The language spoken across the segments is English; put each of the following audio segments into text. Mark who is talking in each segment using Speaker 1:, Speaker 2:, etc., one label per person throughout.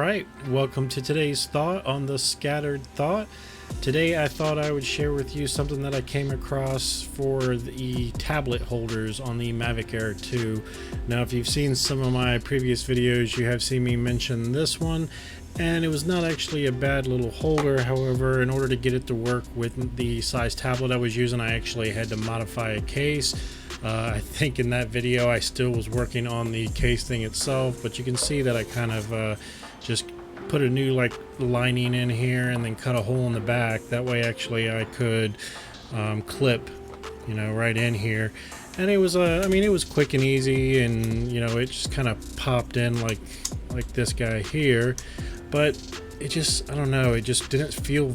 Speaker 1: Alright, welcome to today's thought on the Scattered Thought. Today I thought I would share with you something that I came across for the tablet holders on the Mavic Air 2. Now if you've seen some of my previous videos, you have seen me mention this one, and it was not actually a bad little holder. However, in order to get it to work with the size tablet I was using, I actually had to modify a case. I think in that video I still was working on the case thing itself, but you can see that I kind of just put a new lining in here and then cut a hole in the back. That way actually I could clip, right in here. And it was I mean, it was quick and easy, and it just kind of popped in like this guy here. But it just, I don't know, it just didn't feel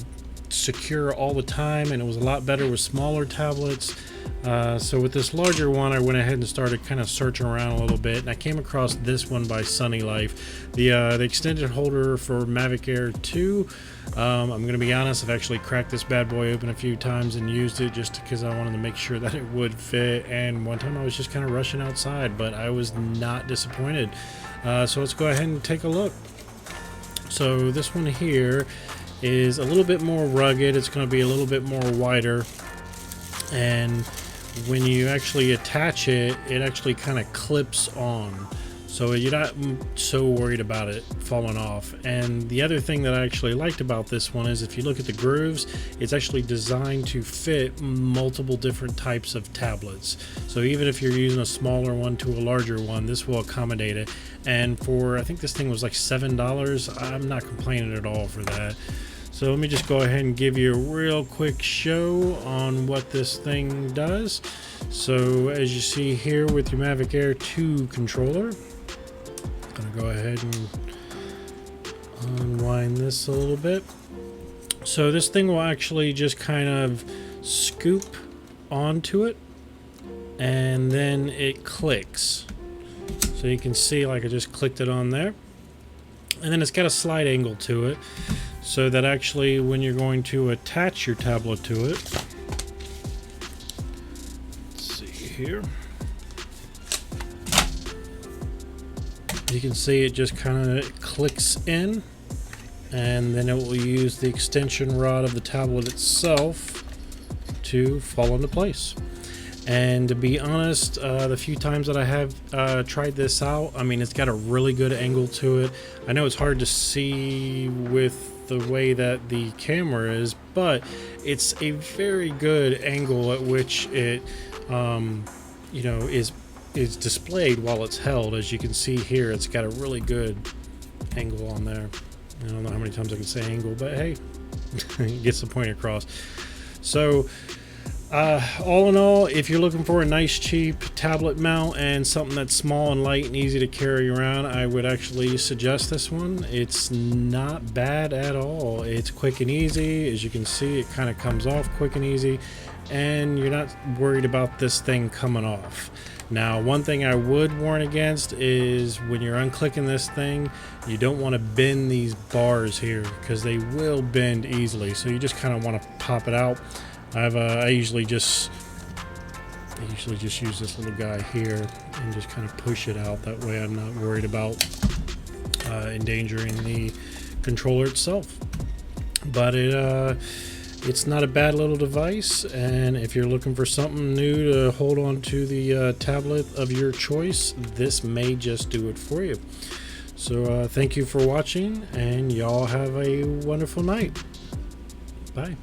Speaker 1: secure all the time, and it was a lot better with smaller tablets. So with this larger one, I went ahead and started kind of searching around a little bit, and I came across this one by Sunnylife, the extended holder for Mavic Air 2. I'm going to be honest, I've actually cracked this bad boy open a few times and used it just because I wanted to make sure that it would fit, and one time I was just kind of rushing outside, but I was not disappointed. So let's go ahead and take a look. So this one here is a little bit more rugged. It's going to be a little bit more wider, and when you actually attach it, it actually kind of clips on, so you're not so worried about it falling off. And the other thing that I actually liked about this one is if you look at the grooves, it's actually designed to fit multiple different types of tablets. So even if you're using a smaller one to a larger one, this will accommodate it. And for, I think this thing was like $7, I'm not complaining at all for that. So let me just go ahead and give you a real quick show on what this thing does. So as you see here with your Mavic Air 2 controller, I'm gonna go ahead and unwind this a little bit. So this thing will actually just kind of scoop onto it, and then it clicks. So you can see, like, I just clicked it on there, and then it's got a slight angle to it, so that actually when you're going to attach your tablet to it, let's see here, you can see it just kind of clicks in, and then it will use the extension rod of the tablet itself to fall into place. And to be honest, the few times that I have tried this out, I mean, it's got a really good angle to it. I know it's hard to see with the way that the camera is, but it's a very good angle at which it is displayed while it's held. As you can see here, it's got a really good angle on there. I don't know how many times I can say angle, but hey, it gets the point across. So all in all, if you're looking for a nice cheap tablet mount and something that's small and light and easy to carry around, I would actually suggest this one. It's not bad at all. It's quick and easy. As you can see, it kind of comes off quick and easy, and you're not worried about this thing coming off. Now, one thing I would warn against is when you're unclicking this thing, you don't want to bend these bars here, because they will bend easily. So you just kind of want to pop it out. I usually just use this little guy here and just kind of push it out. That way I'm not worried about endangering the controller itself. But it's not a bad little device, and if you're looking for something new to hold on to the tablet of your choice, this may just do it for you. So thank you for watching, and y'all have a wonderful night. Bye.